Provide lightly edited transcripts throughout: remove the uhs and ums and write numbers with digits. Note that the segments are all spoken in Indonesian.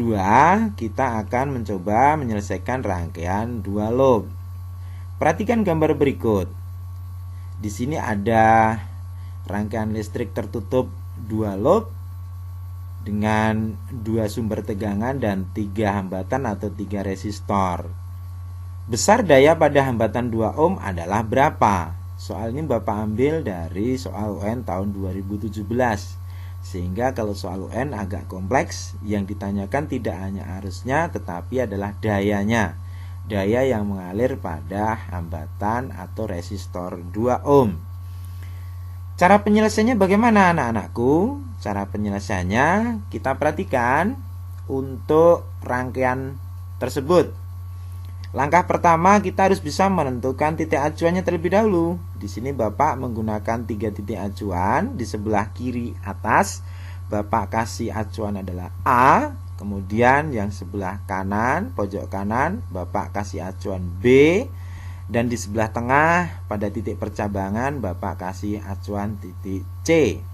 kedua, kita akan mencoba menyelesaikan rangkaian 2 loop. Perhatikan gambar berikut. Di sini ada rangkaian listrik tertutup 2 loop dengan 2 sumber tegangan dan 3 hambatan atau 3 resistor. Besar daya pada hambatan 2 ohm adalah berapa? Soal ini Bapak ambil dari soal UN tahun 2017. Sehingga kalau soal UN agak kompleks, yang ditanyakan tidak hanya arusnya tetapi adalah dayanya. Daya yang mengalir pada hambatan atau resistor 2 ohm. Cara penyelesaiannya bagaimana anak-anakku? Cara penyelesaiannya kita perhatikan untuk rangkaian tersebut. Langkah pertama kita harus bisa menentukan titik acuannya terlebih dahulu. Di sini Bapak menggunakan 3 titik acuan. Di sebelah kiri atas Bapak kasih acuan adalah A. Kemudian yang sebelah kanan, pojok kanan, Bapak kasih acuan B. Dan di sebelah tengah pada titik percabangan Bapak kasih acuan titik C.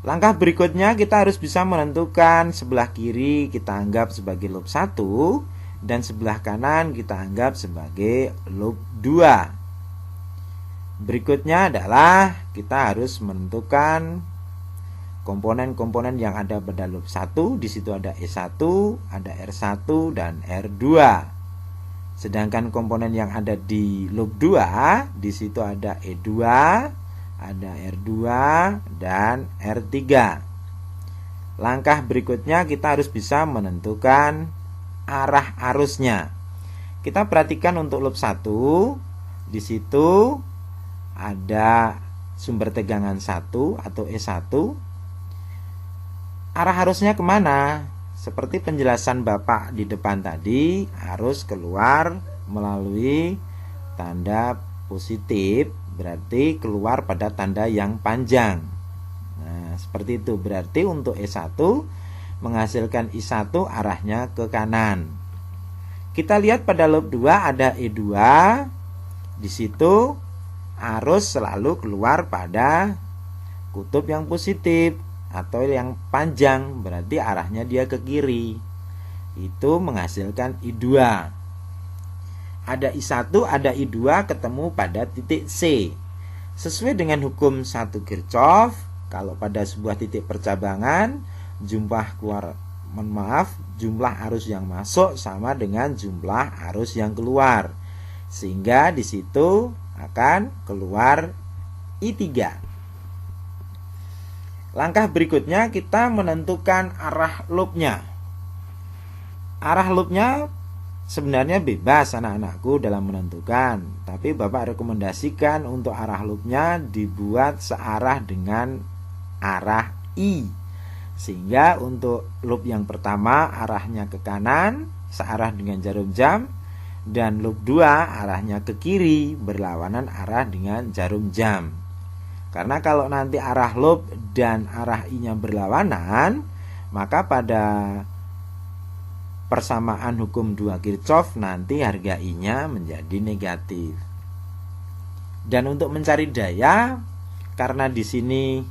Langkah berikutnya kita harus bisa menentukan sebelah kiri kita anggap sebagai loop 1 dan sebelah kanan kita anggap sebagai loop 2. Berikutnya adalah kita harus menentukan komponen-komponen yang ada pada loop 1. Di situ ada E1, ada R1 dan R2. Sedangkan komponen yang ada di loop 2, di situ ada E2, ada R2 dan R3. Langkah berikutnya kita harus bisa menentukan arah arusnya. Kita perhatikan untuk loop 1, di situ ada sumber tegangan 1 atau E1. Arah arusnya kemana? Seperti penjelasan Bapak di depan tadi, arus keluar melalui tanda positif, berarti keluar pada tanda yang panjang. Nah, seperti itu. Berarti untuk E1 menghasilkan I1 arahnya ke kanan. Kita lihat pada loop 2 ada E2. Di situ arus selalu keluar pada kutub yang positif atau yang panjang, berarti arahnya dia ke kiri. Itu menghasilkan I2. Ada I1, ada I2 ketemu pada titik C. Sesuai dengan hukum 1 Kirchhoff, kalau pada sebuah titik percabangan jumlah arus yang masuk sama dengan jumlah arus yang keluar, sehingga di situ akan keluar I3. Langkah berikutnya kita menentukan arah loopnya. Arah loopnya sebenarnya bebas anak-anakku dalam menentukan, tapi Bapak rekomendasikan untuk arah loopnya dibuat searah dengan arah I. Sehingga untuk loop yang pertama arahnya ke kanan searah dengan jarum jam, dan loop 2 arahnya ke kiri berlawanan arah dengan jarum jam. Karena kalau nanti arah loop dan arah I-nya berlawanan, maka pada persamaan hukum 2 Kirchhoff nanti harga I-nya menjadi negatif. Dan untuk mencari daya, karena di sini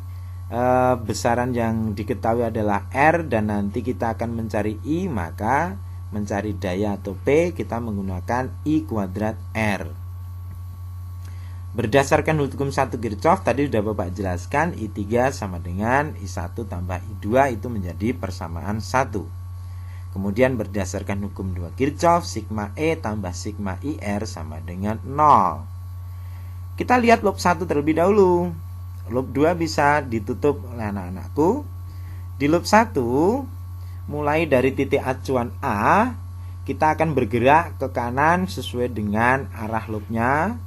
besaran yang diketahui adalah R dan nanti kita akan mencari I, maka mencari daya atau P kita menggunakan I kuadrat R. Berdasarkan hukum 1 Kirchhoff tadi sudah Bapak jelaskan, I3 sama dengan I1 tambah I2 itu menjadi persamaan 1. Kemudian berdasarkan hukum 2 Kirchhoff, sigma E tambah sigma IR sama dengan 0. Kita lihat loop 1 terlebih dahulu. Loop 2 bisa ditutup oleh anak-anakku. Di loop 1, mulai dari titik acuan A, kita akan bergerak ke kanan sesuai dengan arah loopnya.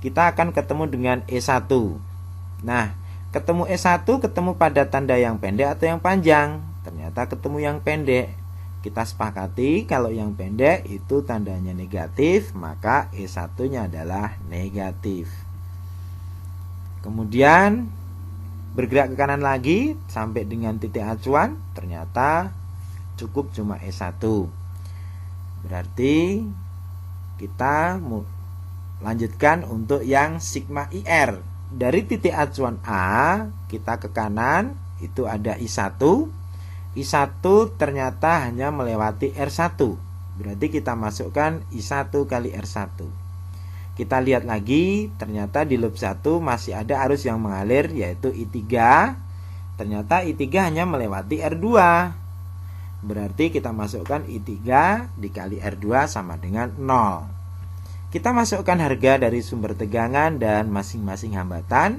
Kita akan ketemu dengan E1. Nah, ketemu E1 ketemu pada tanda yang pendek atau yang panjang? Ternyata ketemu yang pendek. Kita sepakati kalau yang pendek itu tandanya negatif, maka E1-nya adalah negatif. Kemudian bergerak ke kanan lagi sampai dengan titik acuan, ternyata cukup cuma E1. Berarti kita lanjutkan untuk yang sigma IR. Dari titik acuan A kita ke kanan itu ada I1. I1 ternyata hanya melewati R1. Berarti kita masukkan I1 kali R1. Kita lihat lagi, ternyata di loop 1 masih ada arus yang mengalir, yaitu I3. Ternyata I3 hanya melewati R2. Berarti kita masukkan I3 dikali R2 sama dengan 0. Kita masukkan harga dari sumber tegangan dan masing-masing hambatan.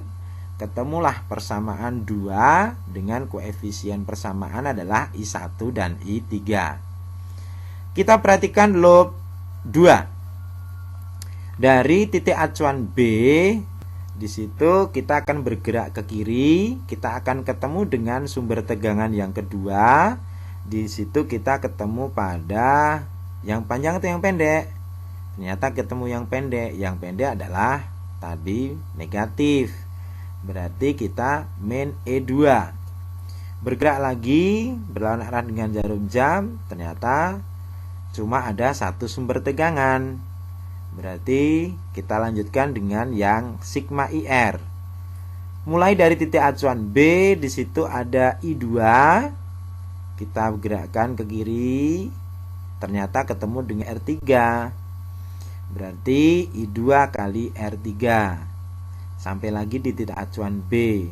Ketemulah persamaan 2 dengan koefisien persamaan adalah I1 dan I3. Kita perhatikan loop 2. Dari titik acuan B, di situ kita akan bergerak ke kiri, kita akan ketemu dengan sumber tegangan yang kedua. Di situ kita ketemu pada yang panjang atau yang pendek. Ternyata ketemu yang pendek. Yang pendek adalah tadi negatif. Berarti kita min E2. Bergerak lagi berlawanan arah dengan jarum jam. Ternyata cuma ada satu sumber tegangan. Berarti kita lanjutkan dengan yang sigma IR. Mulai dari titik acuan B, di situ ada I2. Kita gerakkan ke kiri. Ternyata ketemu dengan R3. Berarti I2 kali R3. Sampai lagi di titik acuan B.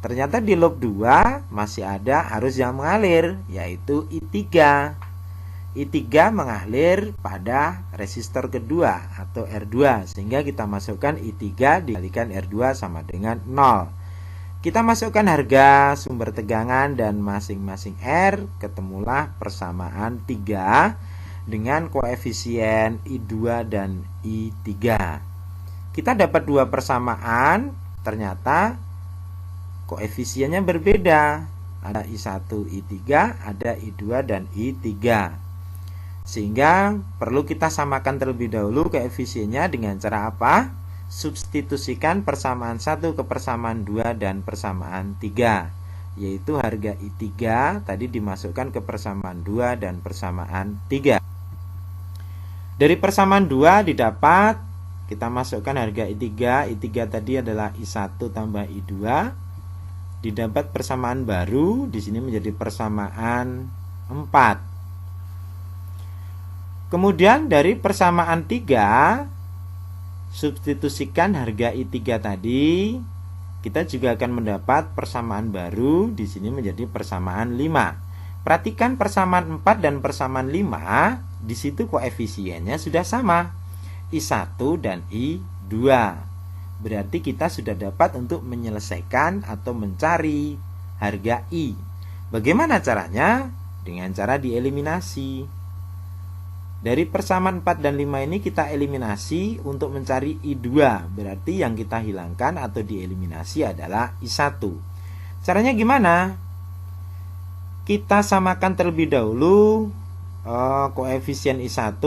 Ternyata di loop 2 masih ada arus yang mengalir, yaitu I3. I3 mengalir pada resistor kedua atau R2, sehingga kita masukkan I3 dikalikan R2 sama dengan 0. Kita masukkan harga sumber tegangan dan masing-masing R, ketemulah persamaan 3 dengan koefisien I2 dan I3. Kita dapat dua persamaan, ternyata koefisiennya berbeda. Ada I1, I3, ada I2 dan I3. Sehingga perlu kita samakan terlebih dahulu koefisiennya dengan cara apa? Substitusikan persamaan 1 ke persamaan 2 dan persamaan 3. Yaitu harga I3 tadi dimasukkan ke persamaan 2 dan persamaan 3. Dari persamaan 2 didapat, kita masukkan harga I3. I3 tadi adalah I1 tambah I2. Didapat persamaan baru, di sini menjadi persamaan 4. Kemudian dari persamaan 3, substitusikan harga I3 tadi, kita juga akan mendapat persamaan baru, di sini menjadi persamaan 5. Perhatikan persamaan 4 dan persamaan 5, di situ koefisiennya sudah sama. I1 dan I2. Berarti kita sudah dapat untuk menyelesaikan atau mencari harga I. Bagaimana caranya? Dengan cara dieliminasi. Dari persamaan 4 dan 5 ini kita eliminasi untuk mencari I2. Berarti yang kita hilangkan atau dieliminasi adalah I1. Caranya gimana? Kita samakan terlebih dahulu koefisien I1.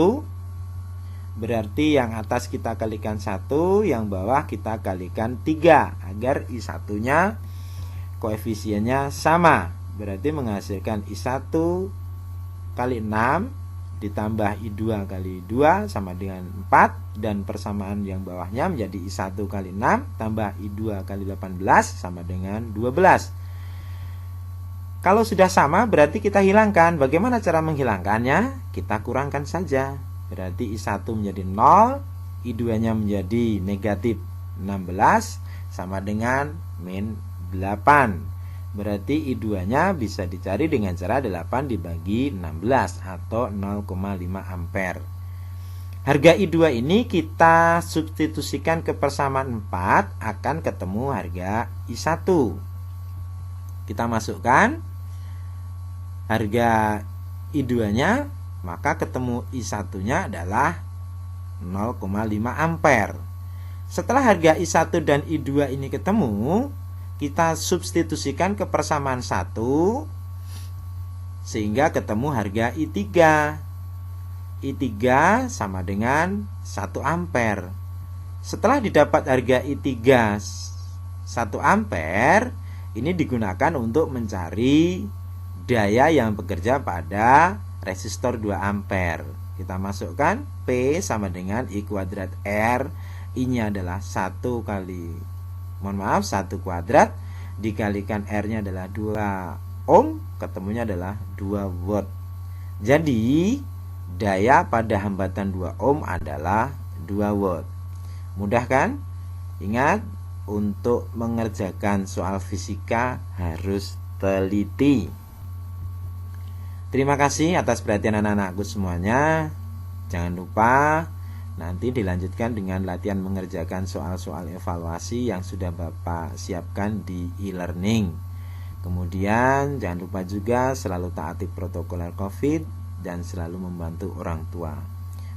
Berarti yang atas kita kalikan 1, yang bawah kita kalikan 3, agar I1-nya koefisiennya sama. Berarti menghasilkan I1 kali 6 ditambah I2 kali 2 sama dengan 4, dan persamaan yang bawahnya menjadi I1 kali 6 tambah I2 kali 18 sama dengan 12. Kalau sudah sama berarti kita hilangkan. Bagaimana cara menghilangkannya? Kita kurangkan saja. Berarti I1 menjadi 0, I2-nya menjadi negatif 16 sama dengan min 8. Berarti I2-nya bisa dicari dengan cara 8 dibagi 16 atau 0,5 ampere. Harga I2 ini kita substitusikan ke persamaan 4, akan ketemu harga I1. Kita masukkan harga I2-nya, maka ketemu I1-nya adalah 0,5 ampere. Setelah harga I1 dan I2 ini ketemu, kita substitusikan ke persamaan 1, sehingga ketemu harga I3. I3 sama dengan 1 ampere. Setelah didapat harga I3 1 ampere, ini digunakan untuk mencari daya yang bekerja pada resistor 2 ampere. Kita masukkan P sama dengan I kuadrat R. I-nya adalah 1 kuadrat dikalikan R-nya adalah 2 ohm ketemunya adalah 2 watt. Jadi daya pada hambatan 2 ohm adalah 2 watt. Mudah kan? Ingat, untuk mengerjakan soal fisika harus teliti. Terima kasih atas perhatian anak-anakku semuanya. Jangan lupa nanti dilanjutkan dengan latihan mengerjakan soal-soal evaluasi yang sudah Bapak siapkan di e-learning. Kemudian jangan lupa juga selalu taati protokol COVID dan selalu membantu orang tua.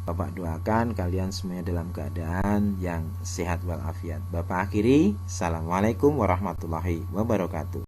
Bapak doakan kalian semuanya dalam keadaan yang sehat walafiat. Bapak akhiri, Assalamualaikum warahmatullahi wabarakatuh.